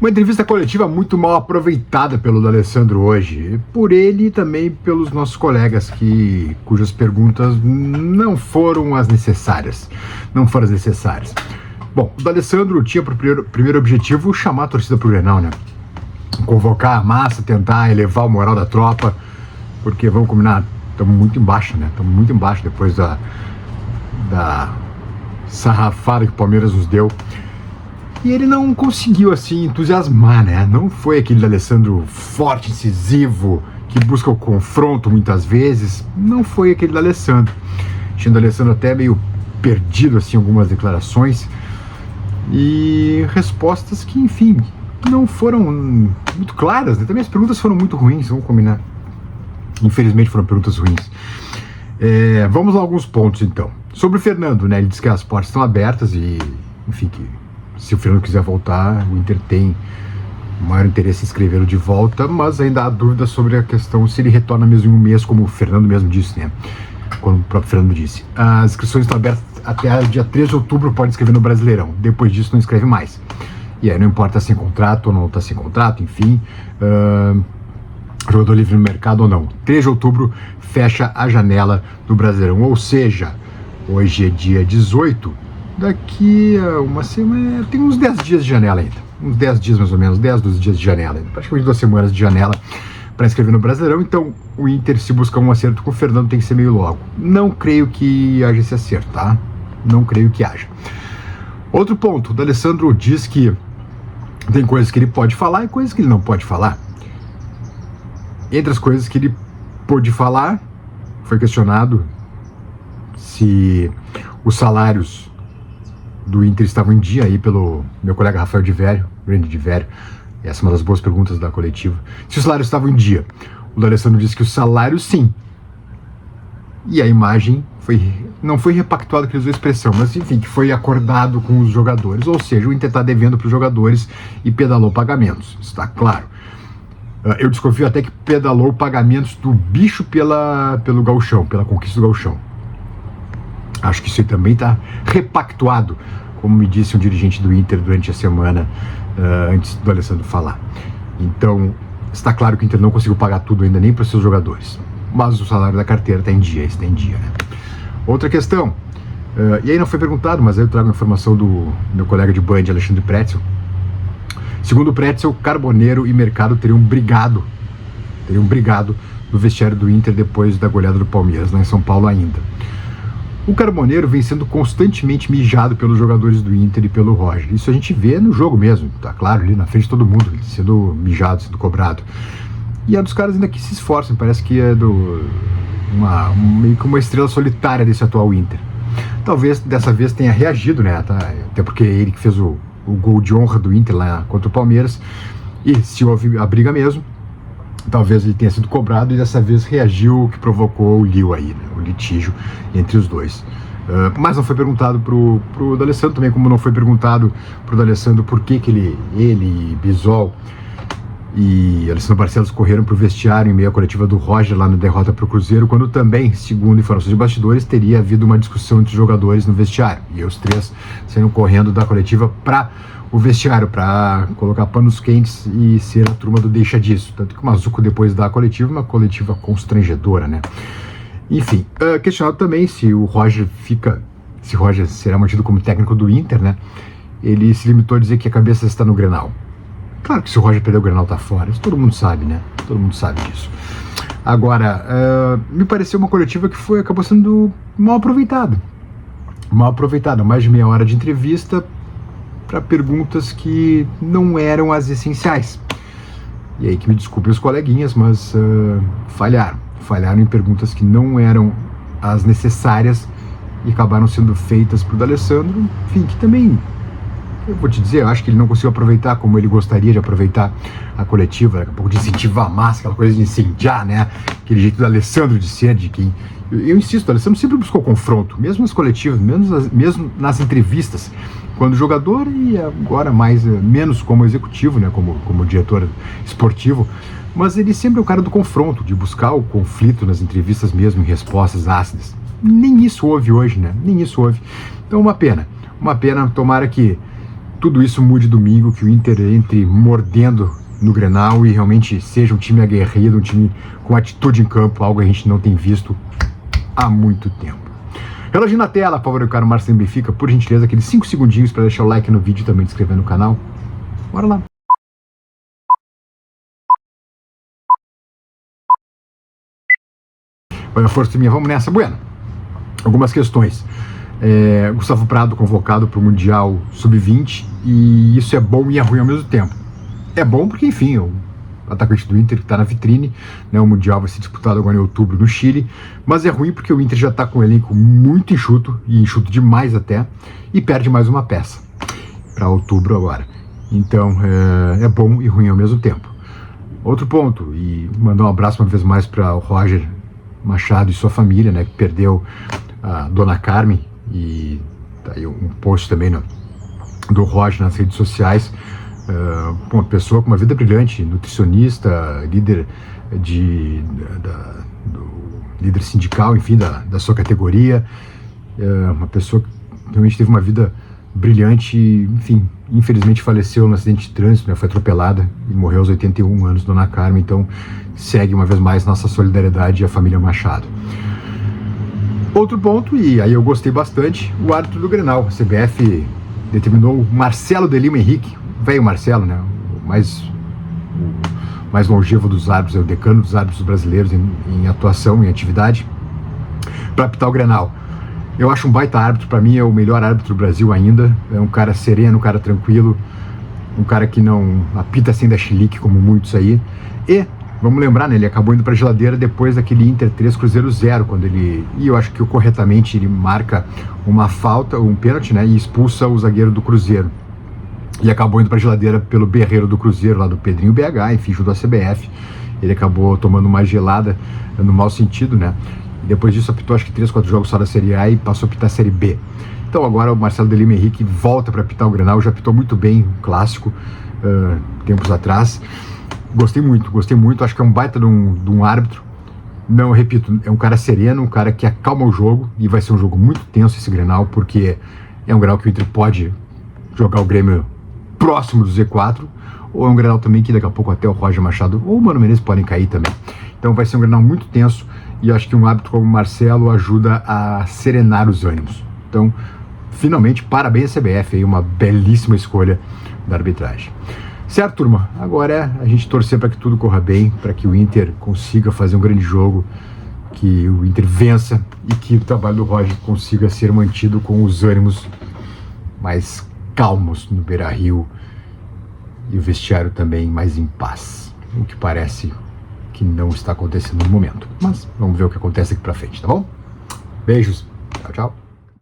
Uma entrevista coletiva muito mal aproveitada pelo D'Alessandro hoje, por ele e também pelos nossos colegas cujas perguntas não foram as necessárias. Bom, o D'Alessandro tinha por primeiro objetivo chamar a torcida pro Grenal, né? Convocar a massa, tentar elevar o moral da tropa, porque vamos combinar, estamos muito embaixo, né? Estamos muito embaixo depois da sarrafada que o Palmeiras nos deu. E ele não conseguiu, assim, entusiasmar, né? Não foi aquele D'Alessandro forte, incisivo, que busca o confronto muitas vezes. Não foi aquele D'Alessandro. Tinha o D'Alessandro até meio perdido, assim, em algumas declarações. E respostas que, enfim, não foram muito claras, né? Também as perguntas foram muito ruins, vamos combinar. Infelizmente foram perguntas ruins. Vamos a alguns pontos, então. Sobre o Fernando, né? Ele disse que as portas estão abertas e, enfim, que se o Fernando quiser voltar, o Inter tem maior interesse em inscrevê-lo de volta, mas ainda há dúvidas sobre a questão se ele retorna mesmo em um mês, como o Fernando mesmo disse, né? Como o próprio Fernando disse. As inscrições estão abertas até dia 3 de outubro, pode inscrever no Brasileirão. Depois disso não inscreve mais. E aí não importa se é sem contrato ou não está sem contrato, enfim. Jogador livre no mercado ou não. 3 de outubro fecha a janela do Brasileirão. Ou seja, hoje é dia 18, daqui a uma semana, tem uns 10 dias de janela ainda. Uns 10 dias mais ou menos, 10, 12 dias de janela ainda. Praticamente 2 semanas de janela para inscrever no Brasileirão. Então o Inter, se buscar um acerto com o Fernando, tem que ser meio logo. Não creio que haja esse acerto, tá? Não creio que haja. Outro ponto, o D'Alessandro diz que tem coisas que ele pode falar e coisas que ele não pode falar. Entre as coisas que ele pôde falar, foi questionado se os salários do Inter estavam em dia aí pelo meu colega Rafael de Vério, grande de Vério. Essa é uma das boas perguntas da coletiva. Se os salários estavam em dia, o D'Alessandro disse que os salários sim. E a imagem não foi repactuada, que ele usou a expressão, mas enfim, que foi acordado com os jogadores. Ou seja, o Inter está devendo para os jogadores e pedalou pagamentos. Isso está claro. Eu desconfio até que pedalou pagamentos do bicho pelo gauchão, pela conquista do gauchão. Acho que isso aí também está repactuado, como me disse um dirigente do Inter durante a semana, antes do D'Alessandro falar. Então, está claro que o Inter não conseguiu pagar tudo ainda, nem para os seus jogadores. Mas o salário da carteira está em dia, está em dia, né? Outra questão, e aí não foi perguntado, mas aí eu trago a informação do meu colega de Band, Alexandre Pretzel. Segundo o Pretzel, Carboneiro e Mercado teriam brigado no vestiário do Inter depois da goleada do Palmeiras, lá em São Paulo ainda. O Carboneiro vem sendo constantemente mijado pelos jogadores do Inter e pelo Roger. Isso a gente vê no jogo mesmo, tá claro, ali na frente de todo mundo, sendo mijado, sendo cobrado. E é dos caras ainda que se esforçam, parece que é meio que uma estrela solitária desse atual Inter. Talvez dessa vez tenha reagido, né? Até porque é ele que fez o gol de honra do Inter lá contra o Palmeiras. E se houve a briga mesmo, talvez ele tenha sido cobrado e dessa vez reagiu, o que provocou o lío aí, né? O litígio entre os dois. Mas não foi perguntado pro D'Alessandro também, como não foi perguntado pro D'Alessandro por que ele, Bisol e Alessandro Barcelos correram pro vestiário em meio à coletiva do Roger lá na derrota pro Cruzeiro, quando também, segundo informações de bastidores, teria havido uma discussão entre os jogadores no vestiário. E os três saíram correndo da coletiva para o vestiário, para colocar panos quentes e ser a turma do deixa disso. Tanto que o Mazuco, depois da coletiva, uma coletiva constrangedora, né? Enfim, questionado também se o Roger será mantido como técnico do Inter, né? Ele se limitou a dizer que a cabeça está no Grenal. Claro que se o Roger perder o Grenal tá fora, isso todo mundo sabe, né? Todo mundo sabe disso. Agora, me pareceu uma coletiva que acabou sendo mal aproveitada. Mal aproveitada, mais de meia hora de entrevista para perguntas que não eram as essenciais. E aí que me desculpem os coleguinhas, mas falharam em perguntas que não eram as necessárias e acabaram sendo feitas por D'Alessandro, enfim, que também, eu vou te dizer, eu acho que ele não conseguiu aproveitar como ele gostaria de aproveitar a coletiva, daqui a pouco de incentivar a massa, aquela coisa de incendiar, né, aquele jeito do Alessandro de ser, de quem... Eu insisto, o Alessandro sempre buscou confronto, mesmo nas coletivas, mesmo nas entrevistas, quando jogador e agora menos como executivo, né, como diretor esportivo, mas ele sempre é o cara do confronto, de buscar o conflito nas entrevistas mesmo, em respostas ácidas. Nem isso houve hoje, né, nem isso houve. Então uma pena, tomara que tudo isso mude domingo, que o Inter entre mordendo no Grenal e realmente seja um time aguerrido, um time com atitude em campo, algo que a gente não tem visto há muito tempo. Relógio na tela, por favor, do cara Marcelo Benfica, por gentileza, aqueles 5 segundinhos para deixar o like no vídeo e também se inscrever no canal. Bora lá. Olha a força minha, vamos nessa. Bueno, algumas questões. Gustavo Prado convocado para o Mundial Sub-20 e isso é bom e é ruim ao mesmo tempo. É bom porque, enfim, o atacante do Inter que está na vitrine, né, o Mundial vai ser disputado agora em outubro no Chile, mas é ruim porque o Inter já está com um elenco muito enxuto, e enxuto demais até, e perde mais uma peça para outubro agora. Então é bom e ruim ao mesmo tempo. Outro ponto, e mandar um abraço uma vez mais para o Roger Machado e sua família, né, que perdeu a Dona Carmen, e tá aí um post também do Roger nas redes sociais. Uma pessoa com uma vida brilhante, nutricionista, líder líder sindical, enfim, da sua categoria, uma pessoa que realmente teve uma vida brilhante, enfim, infelizmente faleceu no acidente de trânsito, né, foi atropelada e morreu aos 81 anos, Dona Carmen. Então segue uma vez mais nossa solidariedade à família Machado. Outro ponto, e aí eu gostei bastante, o árbitro do Grenal. A CBF determinou o Marcelo de Lima Henrique, velho Marcelo, né, o mais longevo dos árbitros, é o decano dos árbitros brasileiros em atuação, em atividade, para apitar o Grenal. Eu acho um baita árbitro, para mim é o melhor árbitro do Brasil ainda, é um cara sereno, um cara tranquilo, um cara que não apita sem dar chilique como muitos aí. E vamos lembrar, né, ele acabou indo para a geladeira depois daquele Inter 3 Cruzeiro 0, quando e eu acho que corretamente ele marca uma falta, um pênalti, né, e expulsa o zagueiro do Cruzeiro. E acabou indo para a geladeira pelo berreiro do Cruzeiro, lá do Pedrinho BH, enfim, junto à CBF. Ele acabou tomando uma gelada no mau sentido, né? E depois disso apitou acho que 3, 4 jogos só da Série A e passou a apitar a Série B. Então agora o Marcelo de Lima Henrique volta para apitar o Grenal, já apitou muito bem o clássico, tempos atrás. Gostei muito, acho que é um baita de um árbitro. Não, eu repito, é um cara sereno, um cara que acalma o jogo, e vai ser um jogo muito tenso esse Grenal, porque é um Grenal que o Inter pode jogar o Grêmio próximo do Z4, ou é um Grenal também que daqui a pouco até o Roger Machado ou o Mano Menezes podem cair também. Então vai ser um Grenal muito tenso, e acho que um árbitro como o Marcelo ajuda a serenar os ânimos. Então, finalmente, parabéns à CBF, aí uma belíssima escolha da arbitragem. Certo, turma? Agora é a gente torcer para que tudo corra bem, para que o Inter consiga fazer um grande jogo, que o Inter vença e que o trabalho do Roger consiga ser mantido com os ânimos mais calmos no Beira-Rio e o vestiário também mais em paz, o que parece que não está acontecendo no momento, mas vamos ver o que acontece aqui pra frente, tá bom? Beijos, tchau, tchau.